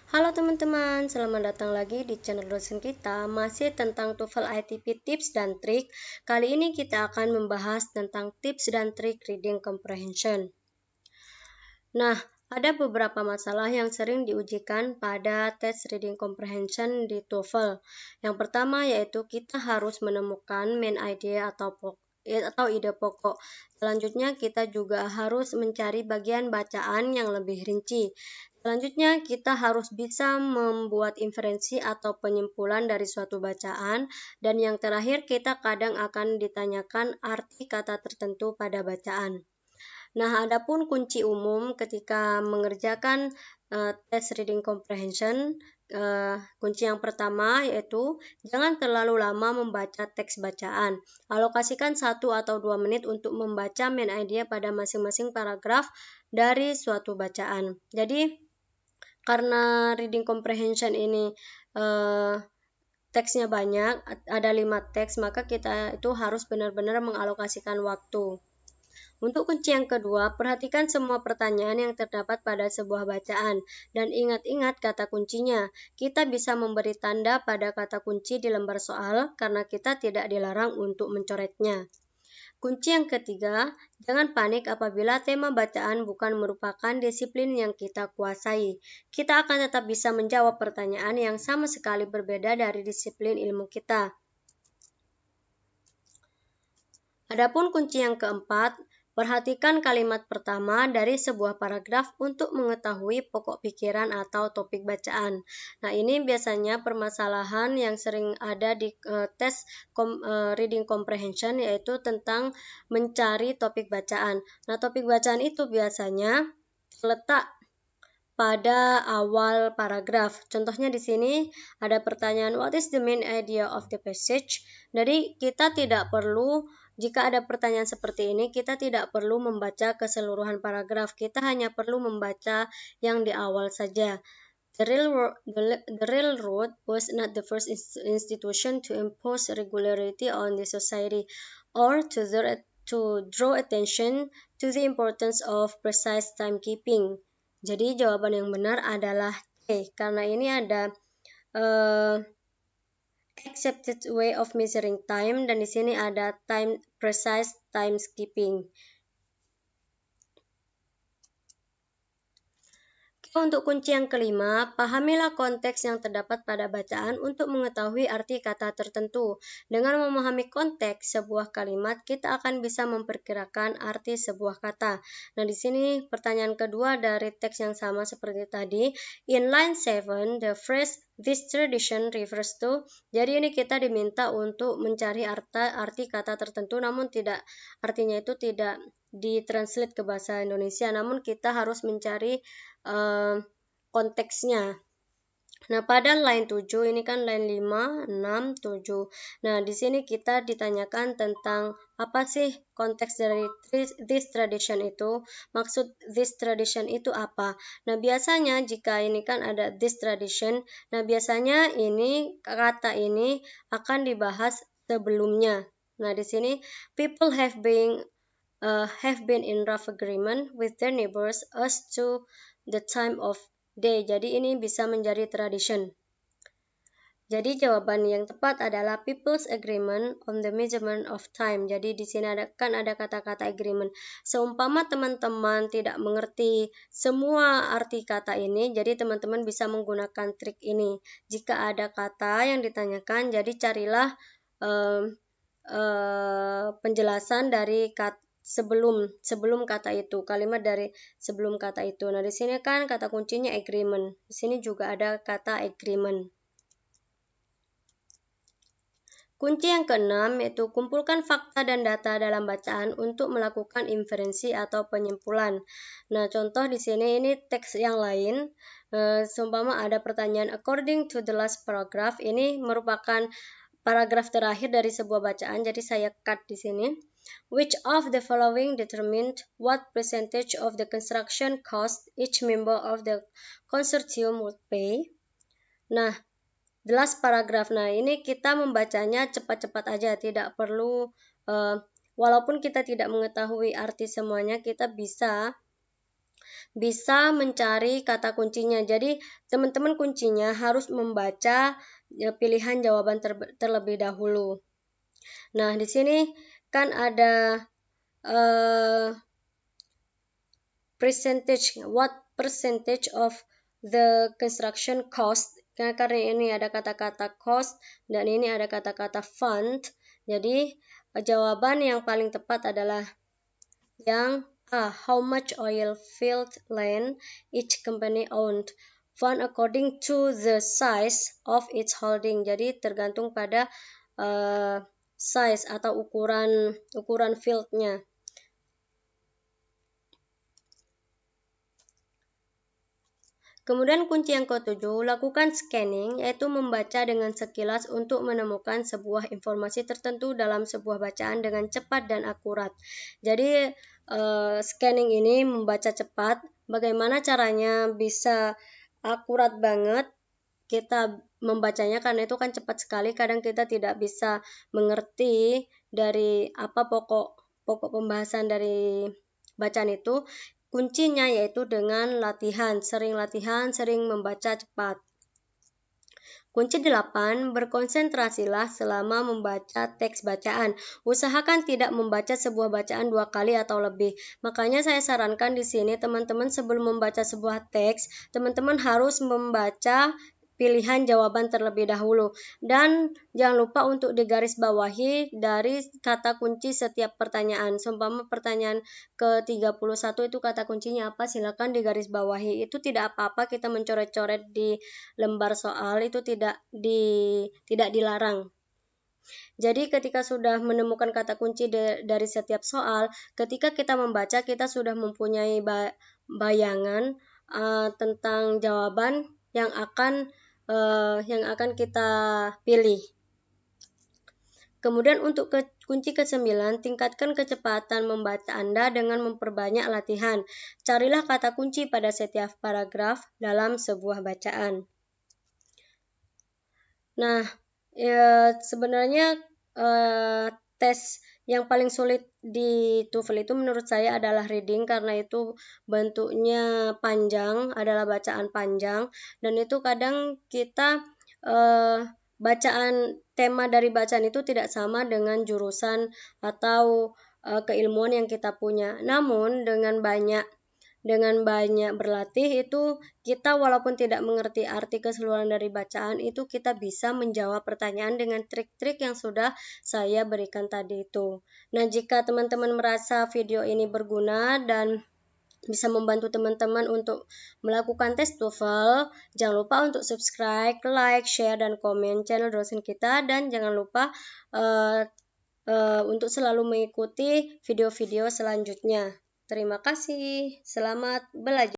Halo teman-teman, selamat datang lagi di channel dosen kita, masih tentang TOEFL ITP tips dan trik. Kali ini kita akan membahas tentang tips dan trik reading comprehension. Nah, ada beberapa masalah yang sering diujikan pada tes reading comprehension di TOEFL. Yang pertama yaitu kita harus menemukan main idea atau ide pokok. Selanjutnya kita juga harus mencari bagian bacaan yang lebih rinci. Selanjutnya kita harus bisa membuat inferensi atau penyimpulan dari suatu bacaan. Dan yang terakhir kita kadang akan ditanyakan arti kata tertentu pada bacaan. Nah, adapun kunci umum ketika mengerjakan tes reading comprehension, kunci yang pertama yaitu jangan terlalu lama membaca teks bacaan. Alokasikan 1 atau 2 menit untuk membaca main idea pada masing-masing paragraf dari suatu bacaan. Jadi, karena reading comprehension ini teksnya banyak, ada 5 teks, maka kita itu harus benar-benar mengalokasikan waktu. Untuk kunci yang kedua, perhatikan semua pertanyaan yang terdapat pada sebuah bacaan dan ingat-ingat kata kuncinya. Kita bisa memberi tanda pada kata kunci di lembar soal karena kita tidak dilarang untuk mencoretnya. Kunci yang ketiga, jangan panik apabila tema bacaan bukan merupakan disiplin yang kita kuasai. Kita akan tetap bisa menjawab pertanyaan yang sama sekali berbeda dari disiplin ilmu kita. Adapun kunci yang keempat, perhatikan kalimat pertama dari sebuah paragraf untuk mengetahui pokok pikiran atau topik bacaan. Nah, ini biasanya permasalahan yang sering ada di tes reading comprehension, yaitu tentang mencari topik bacaan. Nah, topik bacaan itu biasanya terletak pada awal paragraf. Contohnya di sini ada pertanyaan, what is the main idea of the passage? Jadi kita tidak perlu, jika ada pertanyaan seperti ini, kita tidak perlu membaca keseluruhan paragraf. Kita hanya perlu membaca yang di awal saja. The railroad was not the first institution to impose regularity on the society or to draw attention to the importance of precise timekeeping. Jadi jawaban yang benar adalah C, karena ini ada accepted way of measuring time, dan di sini ada precise timekeeping. Untuk kunci yang kelima, pahamilah konteks yang terdapat pada bacaan untuk mengetahui arti kata tertentu. Dengan memahami konteks sebuah kalimat, kita akan bisa memperkirakan arti sebuah kata. Nah, di sini pertanyaan kedua dari teks yang sama seperti tadi. In line 7, the phrase this tradition refers to. Jadi ini kita diminta untuk mencari arti kata tertentu, namun artinya itu tidak ditranslate ke bahasa Indonesia, namun kita harus mencari konteksnya. Nah, pada line 7, ini kan line 5, 6, 7. Nah, di sini kita ditanyakan tentang apa sih konteks dari this tradition itu, maksud this tradition itu apa. Nah, biasanya jika ini kan ada this tradition, nah biasanya ini kata ini akan dibahas sebelumnya. Nah, di sini people have been in rough agreement with their neighbors as to the time of day. Jadi ini bisa menjadi tradition. Jadi jawaban yang tepat adalah people's agreement on the measurement of time. Jadi di sini ada kata-kata agreement. Seumpama teman-teman tidak mengerti semua arti kata ini, jadi teman-teman bisa menggunakan trik ini. Jika ada kata yang ditanyakan, jadi carilah penjelasan dari sebelum kata itu, kalimat dari sebelum kata itu. Nah, di sini kan kata kuncinya agreement. Di sini juga ada kata agreement. Kunci yang keenam yaitu kumpulkan fakta dan data dalam bacaan untuk melakukan inferensi atau penyimpulan. Nah, contoh di sini ini teks yang lain. Seumpama ada pertanyaan according to the last paragraph, ini merupakan paragraf terakhir dari sebuah bacaan, jadi saya cut di sini. Which of the following determined what percentage of the construction cost each member of the consortium would pay? Nah, the last paragraph. Nah, ini kita membacanya cepat-cepat aja, tidak perlu walaupun kita tidak mengetahui arti semuanya, kita bisa bisa mencari kata kuncinya. Jadi teman-teman kuncinya harus membaca pilihan jawaban terlebih dahulu. Nah, di sini kan ada percentage, what percentage of the construction cost. Karena ini ada kata-kata cost dan ini ada kata-kata fund. Jadi jawaban yang paling tepat adalah yang A. How much oil field land each company owned. Fund according to the size of its holding. Jadi tergantung pada size atau ukuran fieldnya. Kemudian kunci yang ketujuh, lakukan scanning, yaitu membaca dengan sekilas untuk menemukan sebuah informasi tertentu dalam sebuah bacaan dengan cepat dan akurat. Jadi scanning ini membaca cepat. Bagaimana caranya bisa akurat banget kita membacanya, karena itu kan cepat sekali. Kadang kita tidak bisa mengerti dari apa pokok pembahasan dari bacaan itu. Kuncinya yaitu dengan latihan, sering membaca cepat. Kunci 8, berkonsentrasilah selama membaca teks bacaan. Usahakan tidak membaca sebuah bacaan 2 kali atau lebih. Makanya saya sarankan di sini teman-teman sebelum membaca sebuah teks, teman-teman harus membaca pilihan jawaban terlebih dahulu. Dan jangan lupa untuk digarisbawahi dari kata kunci setiap pertanyaan. Seumpama pertanyaan ke-31 itu kata kuncinya apa, silakan digarisbawahi. Itu tidak apa-apa kita mencoret-coret di lembar soal, itu tidak dilarang. Jadi ketika sudah menemukan kata kunci dari setiap soal, ketika kita membaca kita sudah mempunyai bayangan tentang jawaban yang akan kita pilih. Kemudian untuk kunci ke-9, tingkatkan kecepatan membaca Anda dengan memperbanyak latihan. Carilah kata kunci pada setiap paragraf dalam sebuah bacaan. Nah, sebenarnya tes yang paling sulit di TOEFL itu menurut saya adalah reading, karena itu bentuknya panjang, adalah bacaan panjang, dan itu kadang kita tema dari bacaan itu tidak sama dengan jurusan atau keilmuan yang kita punya. Namun dengan banyak berlatih itu kita walaupun tidak mengerti arti keseluruhan dari bacaan itu, kita bisa menjawab pertanyaan dengan trik-trik yang sudah saya berikan tadi itu. Nah, jika teman-teman merasa video ini berguna dan bisa membantu teman-teman untuk melakukan tes TOEFL, jangan lupa untuk subscribe, like, share, dan komen channel dosen kita, dan jangan lupa untuk selalu mengikuti video-video selanjutnya. Terima kasih, selamat belajar.